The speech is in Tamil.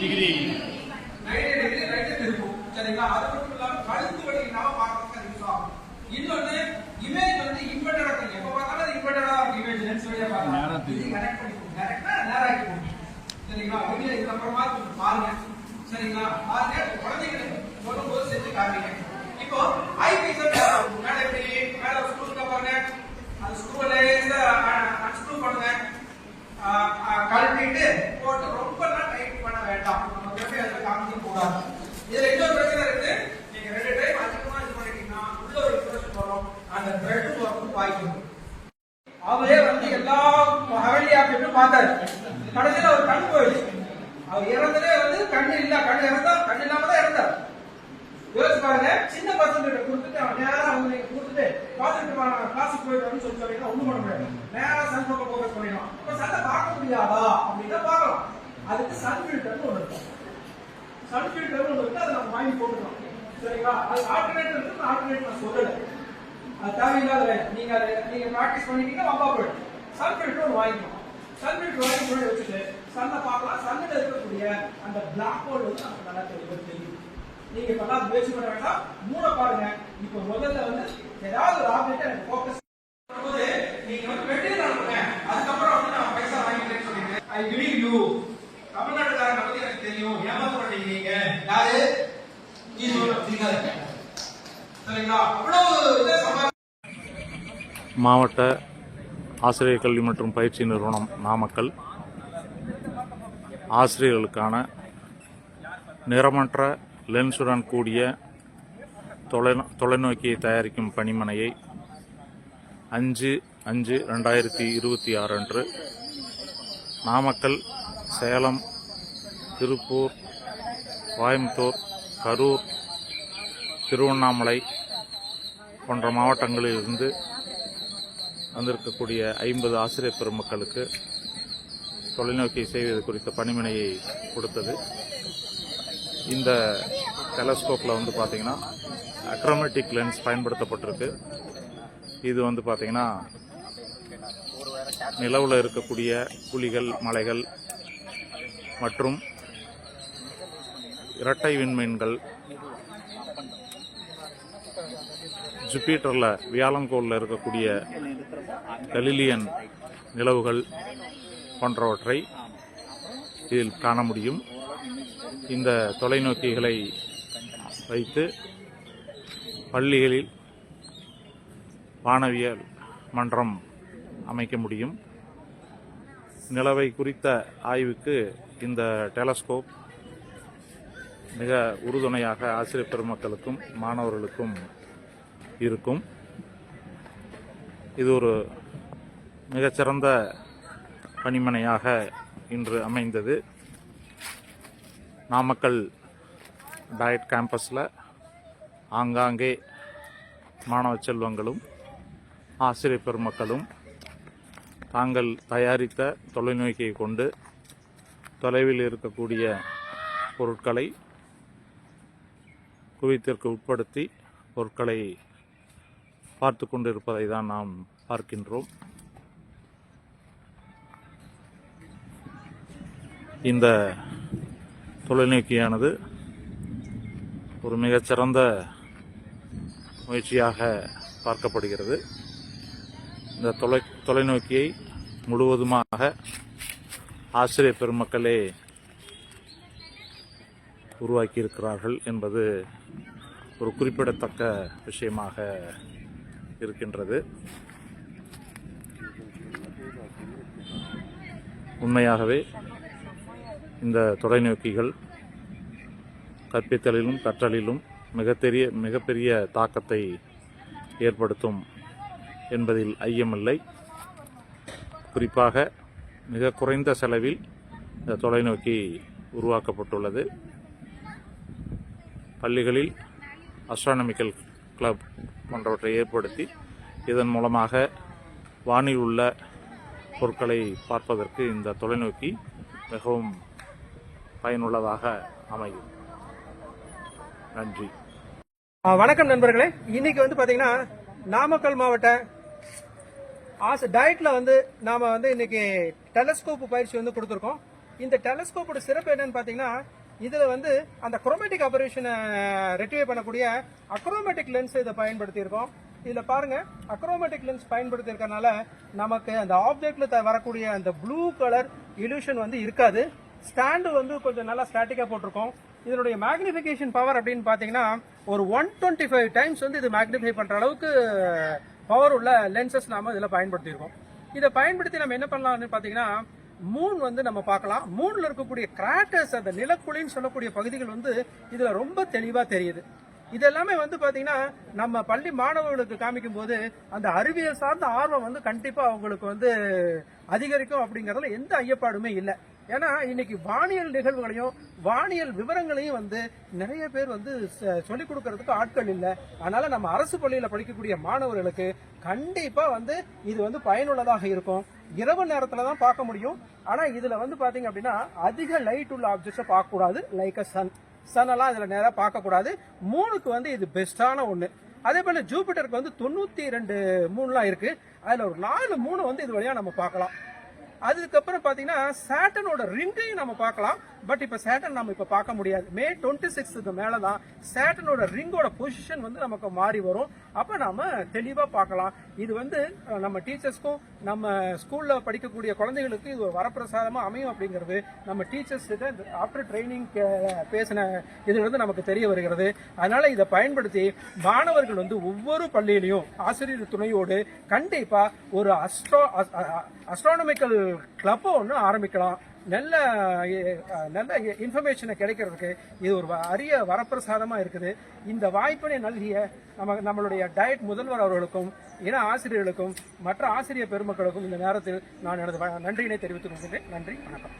டிகிரி இருக்கும். சரிங்களா? அது மட்டும் இல்லாம கழுத்து வலி நாம பார்க்கறதுக்கு யூஸ் ஆகும். இன்னொன்னு இமேஜ் வந்து இன்வெர்டடா இருக்கு. எப்ப பார்த்தாலும் இன்வெர்டடா இமேஜ் லென்ஸ் வழியா பார்க்கலாம். இது கனெக்ட் பண்ணிக்கோங்க. கரெக்ட்டா நேரா ஆக்கிக்கோங்க. சரிங்களா? வெளிய இதுக்கு அப்புறமா கொஞ்சம் பாருங்க. சரிங்களா? பாருங்க குழந்தைகளுக்கு சொல்லும்போது செஞ்சு காமிங்க. இப்போ ஐ பீஸர் மேல எப்படி மேல ஸ்க்ரூ பாருங்க. அது ஸ்க்ரூல அன்ஸ்க்ரூ பண்ணுங்க. கழட்டிட்டு போட்டு ரொம்ப டைட் பண்ண வேண்டாம். நம்ம எப்படி அதை காமிக்க கூடாது. இதுல இன்னொரு பிரச்சனை இருக்கு. நீங்க 2 டைம் அதிகமா இது பண்ணிட்டீங்கன்னா உள்ள ஒரு இன்ஃபெக்ஷன் வரும். அந்த பிரெட் வந்து பாய்க்கும். அவரே வந்து எல்லா ஹெவன்லி ஆப்ஜெக்டும் பார்த்தாரு. கடைசியில ஒரு கண் போயிடுச்சு. அவர் இறந்ததே வந்து கண்ணு இல்ல, கண்ணு இல்லாம தான் இறந்தார். யோசிச்சு பாருங்க. சின்ன பசங்க கிட்ட கொடுத்துட்டு அவன் நேரா அவங்க கொடுத்துட்டு பார்த்துட்டு கிளாஸுக்கு போயிட்டு சொன்னீங்கன்னா ஒண்ணும் பண்ண முடியாது. நேரா சன் பக்கம் போக்கஸ் பண்ணிடலாம். இப்ப சன்னை பார்க்க முடியாதா அப்படின்னா பார்க்கலாம். அதுக்கு சன் ஃபில்டர்னு ஒண்ணு இருக்கு. சன் ஃபில்டர்னு ஒண்ணு இருக்கு. அதை நம்ம வாங்கி போட்டுக்கலாம். சரிங்களா? அது ஆல்டர்னேட் இருக்கு. ஆல்டர்னேட் நான் சொல்லல. அது தேவையில்லாத வேலை. நீங்க பிராக்டிஸ் பண்ணிட்டீங்கன்னா வம்பா போயிடும். சன் ஃபில்டர் ஒன்று வாங்கிக்கலாம். சன் ஃபில்டர் வாங்கி முன்னாடி வச்சுட்டு சன்னை பார்க்கலாம். சன்னில் இருக்கக்கூடிய அந்த பிளாக் ஹோல் வந்து நமக்கு நல்லா தெரியும். நீங்க இப்பெல்லாம் முயற்சி பண்ண வேண்டாம். மூண பாருங்க. இப்ப முதல்ல வந்து ஏதாவது ஒரு ஆப்ஜெக்ட் எனக்கு ஃபோக்கஸ் பண்ணும்போது நீங்க வந்து மெட்டீரியல் அனுப்புங்க. அதுக்கப்புறம் வந்து நான் பைசா வாங்கிக்கிறேன்னு சொல்லிட்டு ஐ பிலீவ் யூ. தமிழ்நாட்டுக்காரங்க பத்தி எனக்கு தெரியும். ஏமாத்த மாட்டீங்க நீங்க. யாரு நீ சொல்லுங்க. சரிங்களா? அவ்வளவு மாவட்ட ஆசிரியர் கல்வி மற்றும் பயிற்சி நிறுவனம் நாமக்கல் ஆசிரியர்களுக்கான நிறமற்ற லென்ஸுடன் கூடிய தொலைநோக்கியை தயாரிக்கும் பணிமனையை 5/5/2026 அன்று நாமக்கல், சேலம், திருப்பூர், கோயம்புத்தூர், கரூர், திருவண்ணாமலை போன்ற மாவட்டங்களில் இருந்து வந்திருக்கக்கூடிய 50 ஆசிரியர் பெருமக்களுக்கு தொலைநோக்கியை செய்வது குறித்த பணிமனையை கொடுத்தது. இந்த டெலஸ்கோப்பில் வந்து பார்த்தீங்கன்னா அக்ரோமேட்டிக் லென்ஸ் பயன்படுத்தப்பட்டிருக்கு. இது வந்து பார்த்தீங்கன்னா நிலவில் இருக்கக்கூடிய புலிகள், மலைகள் மற்றும் இரட்டை விண்மீன்கள், ஜூபிட்டரில் வியாழங்கோளில் இருக்கக்கூடிய கலிலியன் நிலவுகள் போன்றவற்றை இதில் காண முடியும். இந்த தொலைநோக்கிகளை வைத்து பள்ளிகளில் வானவியல் மன்றம் அமைக்க முடியும். நிலவை குறித்த ஆய்வுக்கு இந்த டெலஸ்கோப் மிக உறுதுணையாக ஆசிரியர் பெருமக்களுக்கும் மாணவர்களுக்கும் இருக்கும். இது ஒரு மிகச்சிறந்த பணிமனையாக இன்று அமைந்தது. நாமக்கல் டயட் கேம்பஸில் ஆங்காங்கே மாணவ செல்வங்களும் ஆசிரியர் பெருமக்களும் தாங்கள் தயாரித்த தொலைநோக்கியை கொண்டு தொலைவில் இருக்கக்கூடிய பொருட்களை குவித்திற்கு உட்படுத்தி பொருட்களை பார்த்து கொண்டிருப்பதை தான் நாம் பார்க்கின்றோம். இந்த தொலைநோக்கியானது ஒரு மிகச்சிறந்த முயற்சியாக பார்க்கப்படுகிறது. இந்த தொலைநோக்கியை முழுவதுமாக ஆசிரியர் பெருமக்களே உருவாக்கியிருக்கிறார்கள் என்பது ஒரு குறிப்பிடத்தக்க விஷயமாக இருக்கின்றது. உண்மையாகவே இந்த தொலைநோக்கிகள் கற்பித்தலிலும் கற்றலிலும் மிகப்பெரிய தாக்கத்தை ஏற்படுத்தும் என்பதில் ஐயமில்லை. குறிப்பாக மிக குறைந்த செலவில் இந்த தொலைநோக்கி உருவாக்கப்பட்டுள்ளது. பள்ளிகளில் அஸ்ட்ரானமிக்கல் கிளப் போன்றவற்றை ஏற்படுத்தி இதன் மூலமாக வானில் உள்ள பொருட்களை பார்ப்பதற்கு இந்த தொலைநோக்கி மிகவும் பயனுள்ளதாக அமையும். நன்றி. வணக்கம் நண்பர்களே. இன்னைக்கு வந்து பாத்தீங்கன்னா நாமக்கல் மாவட்ட டயட்ல வந்து நாம வந்து இன்னைக்கு டெலஸ்கோப் பயிற்சி வந்து கொடுத்துருக்கோம். இந்த டெலஸ்கோப்போட சிறப்பு என்னன்னு பாத்தீங்கன்னா இதுல வந்து அந்த குரோமேட்டிக் அபரேஷனை ரெட்டிஃபை பண்ணக்கூடிய அக்ரோமேட்டிக் லென்ஸ் இதை பயன்படுத்தி இருக்கோம். இதுல பாருங்க, அக்ரோமேட்டிக் லென்ஸ் பயன்படுத்தி இருக்கறனால நமக்கு அந்த ஆப்ஜெக்ட்ல வரக்கூடிய அந்த ப்ளூ கலர் இல்யூஷன் வந்து இருக்காது. ஸ்டாண்டு வந்து கொஞ்சம் நல்லா ஸ்டாட்டிக்கா போட்டிருக்கோம். இதனுடைய மேக்னிஃபிகேஷன் பவர் அப்படின்னு பாத்தீங்கன்னா ஒரு 125 டைம்ஸ் வந்து இது மேக்னிஃபை பண்ற அளவுக்கு பவர் உள்ள லென்சஸ் நாம இதுல பயன்படுத்தி இருக்கோம். இதை பயன்படுத்தி நம்ம என்ன பண்ணலாம்னு பாத்தீங்கன்னா மூன் வந்து நம்ம பார்க்கலாம். மூன்ல இருக்கக்கூடிய கிராட்டர்ஸ், அந்த நிலக்குழின்னு சொல்லக்கூடிய பகுதிகள் வந்து இதுல ரொம்ப தெளிவா தெரியுது. இதெல்லாமே வந்து பாத்தீங்கன்னா நம்ம பள்ளி மாணவர்களுக்கு காமிக்கும் போது அந்த அறிவியல் சார்ந்த ஆர்வம் வந்து கண்டிப்பா அவங்களுக்கு வந்து அதிகரிக்கும் அப்படிங்கறதுல எந்த ஐயப்பாடுமே இல்லை. ஏன்னா இன்னைக்கு வானியல் நிகழ்வுகளையும் வானியல் விவரங்களையும் வந்து நிறைய பேர் வந்து சொல்லிக் கொடுக்கறதுக்கு ஆட்கள் இல்லை. அதனால நம்ம அரசு பள்ளியில படிக்கக்கூடிய மாணவர்களுக்கு கண்டிப்பா வந்து இது வந்து பயனுள்ளதாக இருக்கும். இரவு நேரத்துல தான் பார்க்க முடியும். ஆனா இதுல வந்து பாத்தீங்க அப்படின்னா அதிக லைட் உள்ள ஆப்ஜெக்ட்ஸை பார்க்க கூடாது. லைக் சன் எல்லாம் இதுல நேரா பார்க்க கூடாது. மூணுக்கு வந்து இது பெஸ்டான ஒண்ணு. அதே போல ஜூபிட்டருக்கு வந்து 92 மூணுலாம் இருக்கு. அதுல ஒரு 4 மூணு வந்து இது வழியா நம்ம பார்க்கலாம். அதுக்கப்புறம் பாத்தீங்கன்னா சாட்டனோட ரிங்கையும் நம்ம பார்க்கலாம். பட் இப்ப சாட்டன் நம்ம இப்ப பார்க்க முடியாது. மே 26க்கு மேலதான் சாட்டனோட ரிங்கோட பொசிஷன் வந்து நமக்கு மாறி வரும். அப்ப நாம தெளிவா பார்க்கலாம். இது வந்து நம்ம டீச்சர்ஸ்க்கும் நம்ம ஸ்கூல்ல படிக்கக்கூடிய குழந்தைகளுக்கு இது ஒரு வரப்பிரசாதமா அமையும் அப்படிங்கிறது நம்ம டீச்சர்ஸ் ஆஃப்டர் ட்ரைனிங் பேசின இது வந்து நமக்கு தெரிய வருகிறது. அதனால இதை பயன்படுத்தி மாணவர்கள் வந்து ஒவ்வொரு பள்ளியிலையும் ஆசிரியர் துணையோடு கண்டிப்பா ஒரு அஸ்ட்ரானமிக்கல் கிளப்பை ஒன்று ஆரம்பிக்கலாம். நல்ல இன்ஃபர்மேஷனை கிடைக்கிறதுக்கு இது ஒரு அரிய வரப்பிரசாதமா இருக்குது. இந்த வாய்ப்பினை நல்கிய நம்மளுடைய டயட் முதல்வர் அவர்களுக்கும் இன ஆசிரியர்களுக்கும் மற்ற ஆசிரியர் பெருமக்களுக்கும் இந்த நேரத்தில் நான் எனது நன்றியினை தெரிவித்துக் கொள்கிறேன். நன்றி, வணக்கம்.